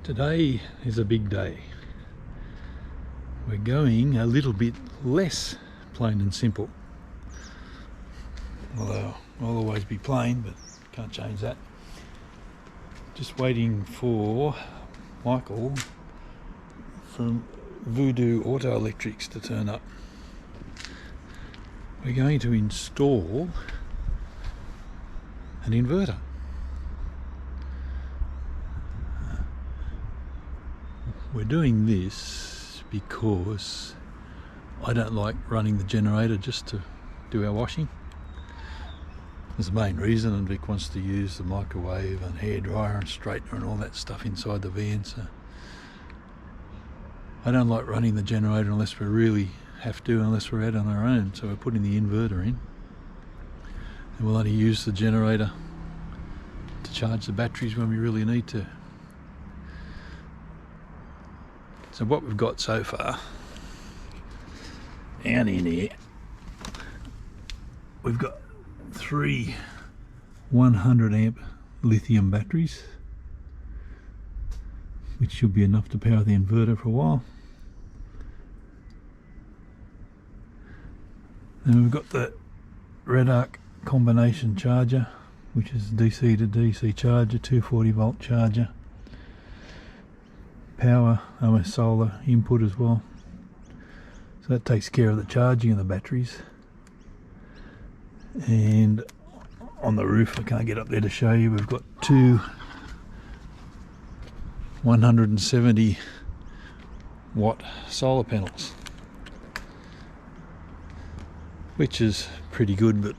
Today is a big day. We're going a little bit less plain and simple. Although I'll always be plain, but can't change that. Just waiting for Michael from Voodoo Auto Electrics to turn up. We're going to install an inverter. We're doing this because I don't like running the generator just to do our washing. That's the main reason, and Vic wants to use the microwave and hairdryer and straightener and all that stuff inside the van, so I don't like running the generator unless we really have to, unless we're out on our own. So we're putting the inverter in, and we'll only use the generator to charge the batteries when we really need to. So what we've got so far, down in here, we've got 3 100 amp lithium batteries, which should be enough to power the inverter for a while. Then we've got the Red Arc combination charger, which is DC to DC charger, 240 volt charger. Power, solar input as well. So that takes care of the charging of the batteries. And on the roof, I can't get up there to show you, we've got 2 170 watt solar panels, which is pretty good, but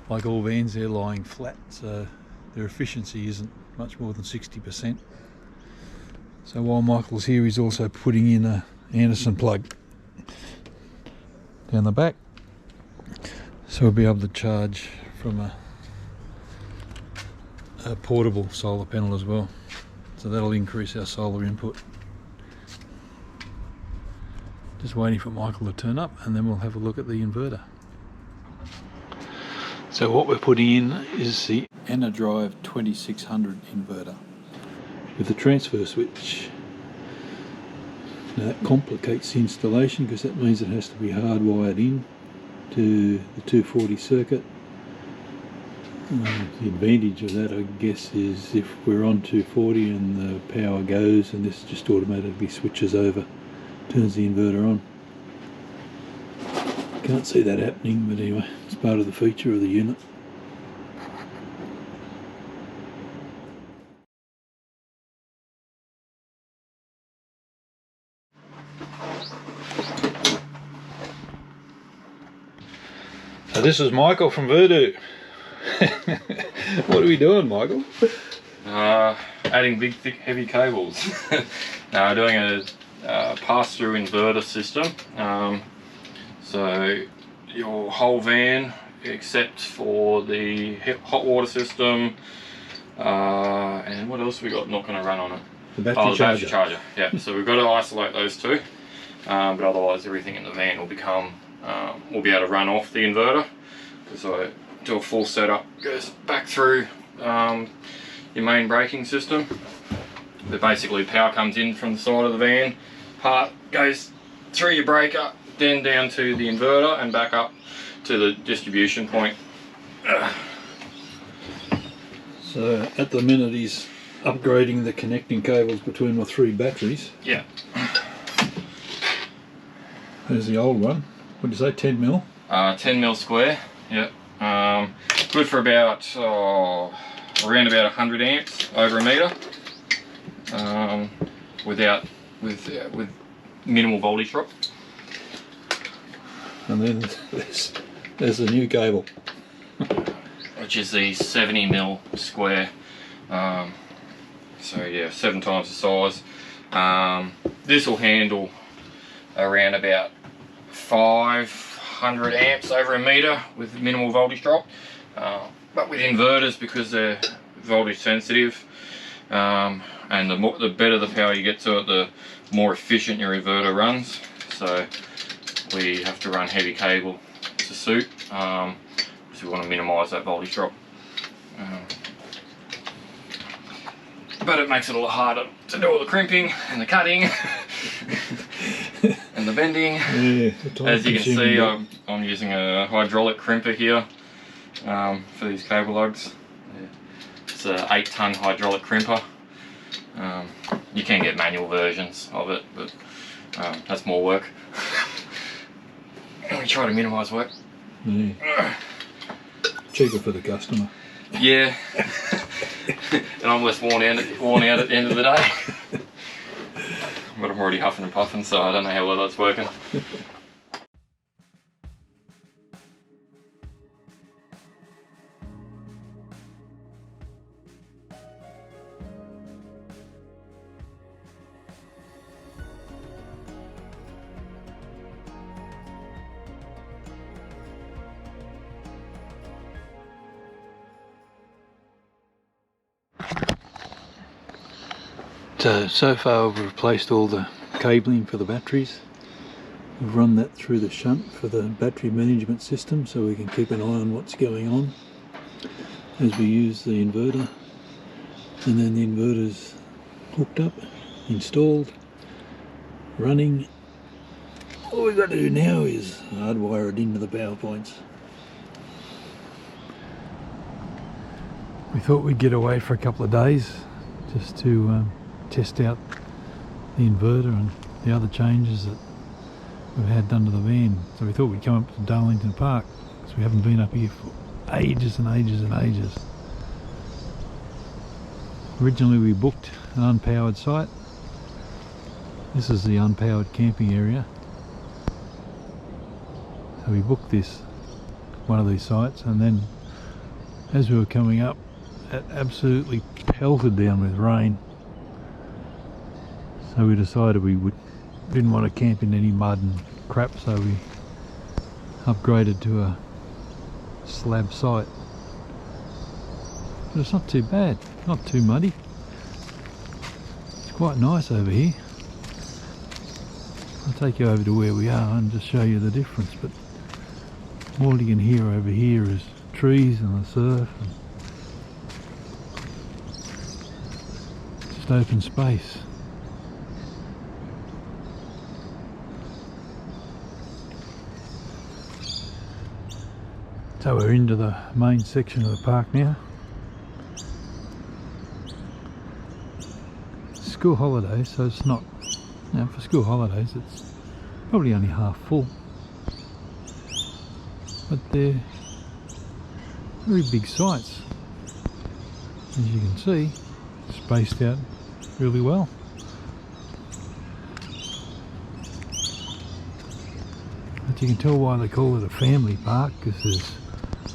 like all vans, they're lying flat, so their efficiency isn't much more than 60%. So while Michael's here, he's also putting in a Anderson plug down the back, so we'll be able to charge from a portable solar panel as well. So that'll increase our solar input. Just waiting for Michael to turn up, and then we'll have a look at the inverter. So what we're putting in is the Enerdrive 2600 inverter with the transfer switch. Now that complicates the installation because that means it has to be hardwired in to the 240 circuit. The advantage of that, I guess, is if we're on 240 and the power goes, and this just automatically switches over, turns the inverter on. Can't see that happening, but anyway, it's part of the feature of the unit. So this is Michael from Voodoo. What are we doing, Michael? Adding big, thick, heavy cables. Doing a pass-through inverter system. So your whole van, except for the hot water system, and what else we got not going to run on it? The battery charger. Yeah. So we've got to isolate those two, but otherwise everything in the van will become. We'll be able to run off the inverter. So I do a full setup, goes back through your main braking system. But basically power comes in from the side of the van, part goes through your breaker, then down to the inverter and back up to the distribution point. So at the minute he's upgrading the connecting cables between my 3 batteries. Yeah. There's the old one. What did you say, 10 mil? 10 mil square, yeah. Good for about, around about 100 amps over a meter. With minimal voltage drop. And then there's the new cable. Which is the 70 mil square. So yeah, 7 times the size. This will handle around about 500 amps over a meter with minimal voltage drop, but with inverters, because they're voltage sensitive, and the better the power you get to it, the more efficient your inverter runs. So we have to run heavy cable to suit, because we want to minimise that voltage drop. but it makes it a lot harder to do all the crimping and the cutting and the bending. Yeah, as you can see, I'm using a hydraulic crimper here for these cable lugs. It's an 8-ton hydraulic crimper. You can get manual versions of it, but that's more work. And we try to minimise work. Yeah. Cheaper for the customer. Yeah. And I'm less worn out at the end of the day. But I'm already huffing and puffing, so I don't know how well that's working. So far we've replaced all the cabling for the batteries. We've run that through the shunt for the battery management system so we can keep an eye on what's going on as we use the inverter. And then the inverter's hooked up, installed, running. All we've got to do now is hardwire it into the power points. We thought we'd get away for a couple of days just to test out the inverter and the other changes that we've had done to the van. So we thought we'd come up to Darlington Park, because we haven't been up here for ages and ages and ages. Originally we booked an unpowered site. This is the unpowered camping area. So we booked one of these sites, and then as we were coming up, it absolutely pelted down with rain. So we decided we didn't want to camp in any mud and crap, so we upgraded to a slab site. But it's not too bad, not too muddy. It's quite nice over here. I'll take you over to where we are and just show you the difference, but all you can hear over here is trees and the surf and just open space. So we're into the main section of the park now. School holidays, so it's not, for school holidays it's probably only half full. But they're very big sites. As you can see, spaced out really well. But you can tell why they call it a family park, because there's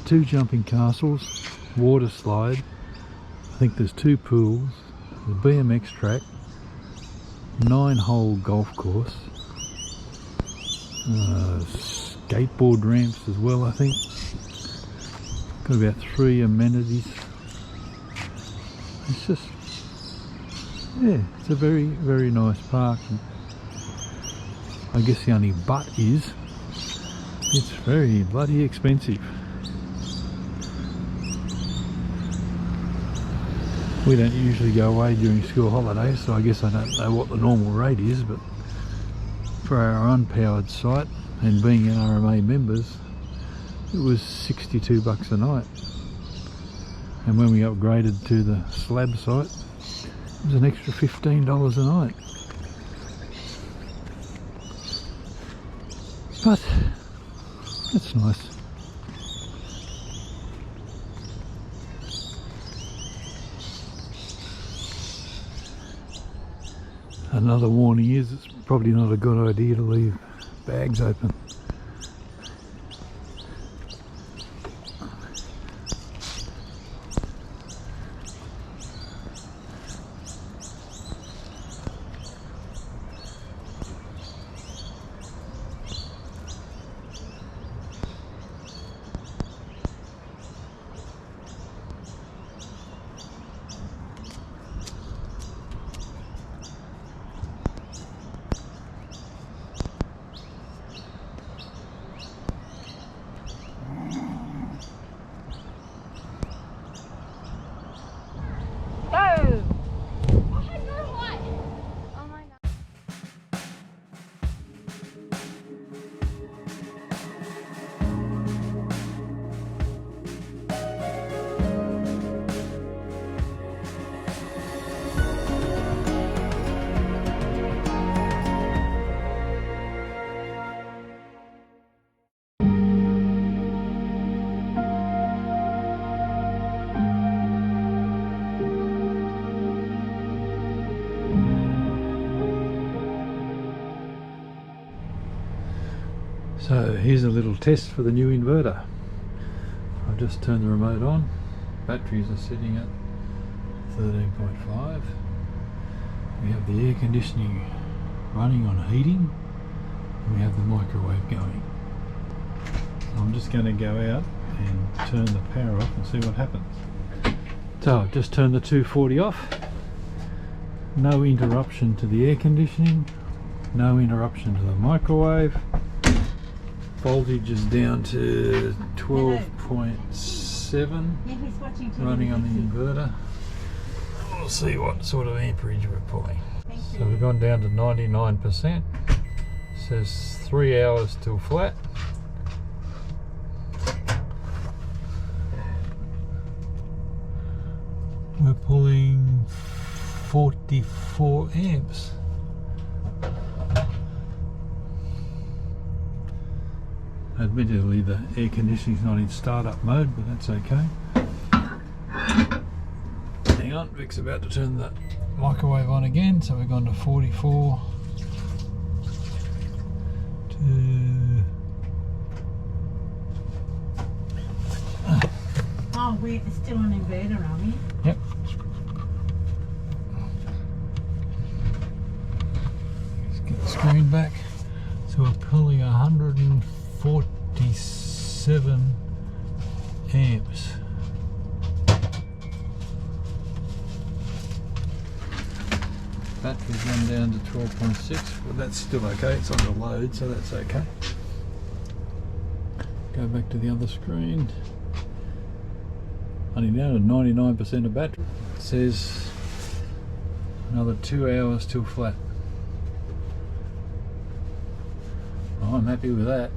2 jumping castles, water slide, I think there's 2 pools, the BMX track, 9-hole golf course, skateboard ramps as well, I think. Got about 3 amenities. It's just, yeah, it's a very, very nice park. And I guess the only but is, it's very bloody expensive. We don't usually go away during school holidays, so I guess I don't know what the normal rate is, but for our unpowered site and being NRMA members, it was $62 a night. And when we upgraded to the slab site, it was an extra $15 a night. But that's nice. Another warning is it's probably not a good idea to leave bags open. So here's a little test for the new inverter. I've just turned the remote on. Batteries are sitting at 13.5. We have the air conditioning running on heating, and we have the microwave going. So I'm just going to go out and turn the power off and see what happens. So I've just turned the 240 off. No interruption to the air conditioning, no interruption to the microwave. Voltage is down to 12.7, running on the inverter. We'll see what sort of amperage we're pulling. So we've gone down to 99%. It says 3 hours till flat. We're pulling 44 amps. Admittedly, the air conditioning is not in startup mode, but that's okay. Hang on, Vic's about to turn the microwave on again, so we've gone to 44 to oh, we're still on inverter, are we? Yep. Let's get the screen back. So we're pulling 147 amps. Battery's gone down to 12.6, but that's still okay. It's on the load, so that's okay. Go back to the other screen. Only down to 99% of battery. It says another 2 hours till flat. Oh, I'm happy with that.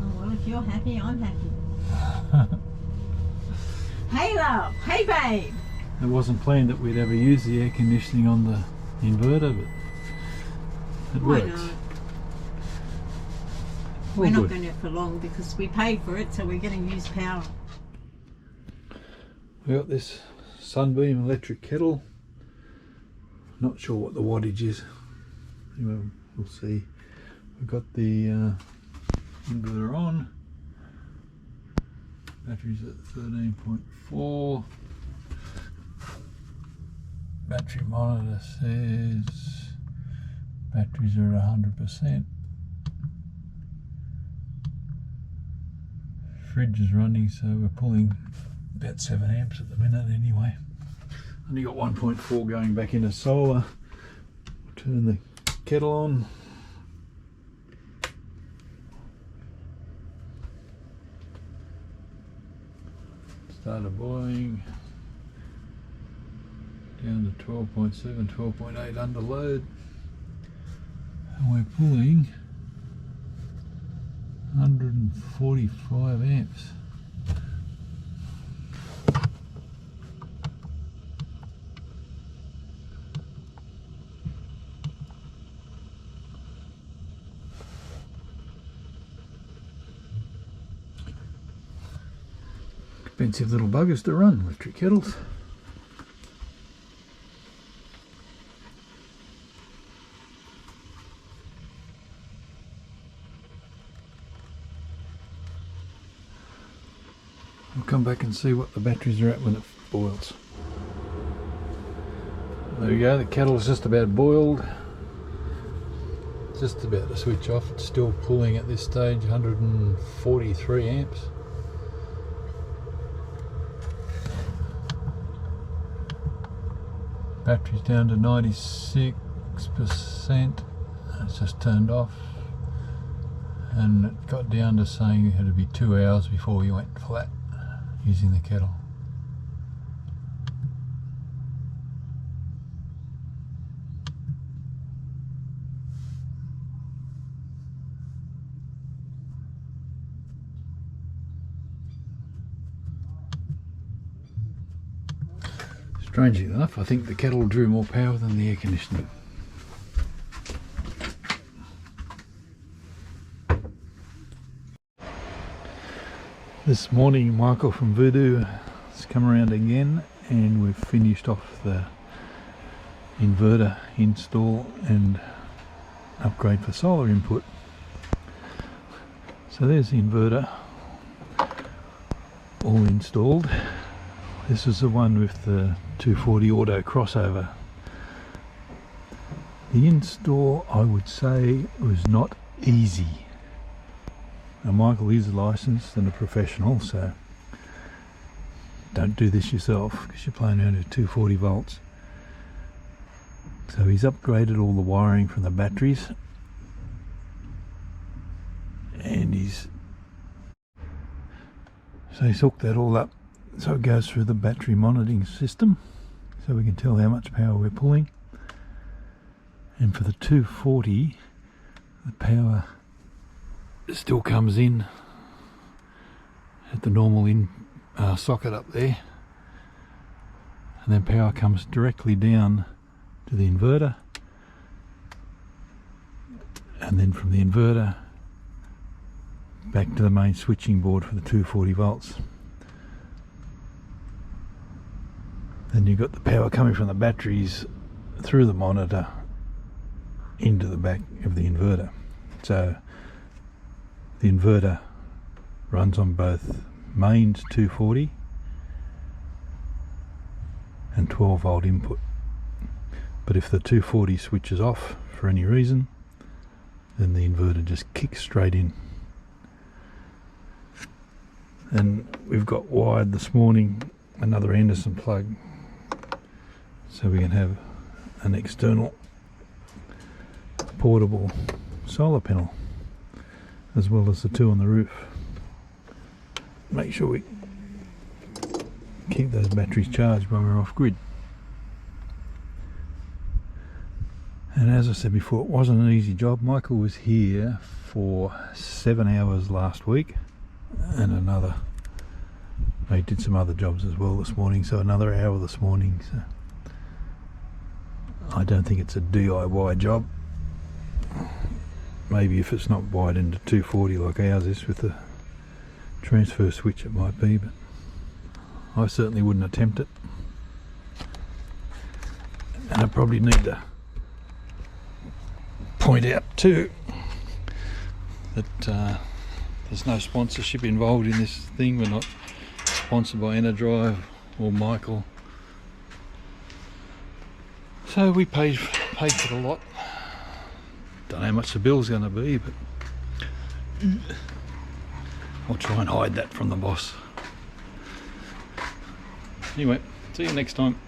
Oh, well, if you're happy, I'm happy. Hey, love. Hey, babe. It wasn't planned that we'd ever use the air conditioning on the inverter, but it Why works. not? All We're not good. going to for long because we paid for it, so we're going to use power. We got this Sunbeam electric kettle. Not sure what the wattage is. Anyway, we'll see. We've got the inverter on. Battery's at 13.4. Battery monitor says batteries are at 100%. Fridge is running, so we're pulling about 7 amps at the minute anyway. Only got 1.4 going back into solar. Turn the kettle on. Started boiling. Down to 12.7, 12.8 under load. And we're pulling 145 amps. Expensive little buggers to run, electric kettles. We'll come back and see what the batteries are at when it boils. There we go, the kettle is just about boiled. Just about to switch off. It's still pulling at this stage 143 amps. Battery's down to 96%. It's just turned off. And it got down to saying it had to be 2 hours before we went flat using the kettle. Strangely enough, I think the kettle drew more power than the air conditioning. This morning Michael from Voodoo has come around again and we've finished off the inverter install and upgrade for solar input. So there's the inverter all installed. This is the one with the 240 auto crossover. The install, I would say, was not easy. Now Michael is licensed and a professional, so don't do this yourself because you're playing around with 240 volts. So he's upgraded all the wiring from the batteries, and he's hooked that all up so it goes through the battery monitoring system so we can tell how much power we're pulling. And for the 240, the power still comes in at the normal socket up there, and then power comes directly down to the inverter, and then from the inverter back to the main switching board for the 240 volts. Then you've got the power coming from the batteries through the monitor into the back of the inverter. So the inverter runs on both mains 240 and 12 volt input. But if the 240 switches off for any reason, then the inverter just kicks straight in. And we've got wired this morning another Anderson plug so we can have an external portable solar panel as well as the two on the roof. Make sure we keep those batteries charged when we're off grid. And as I said before, it wasn't an easy job. Michael was here for 7 hours last week, and he did some other jobs as well this morning, so another hour this morning. So I don't think it's a DIY job. Maybe if it's not wired into 240 like ours is with the transfer switch it might be, but I certainly wouldn't attempt it. And I probably need to point out too that there's no sponsorship involved in this thing. We're not sponsored by Enerdrive or Michael, so we paid for the lot. Don't know how much the bill's going to be, but I'll try and hide that from the boss. Anyway, see you next time.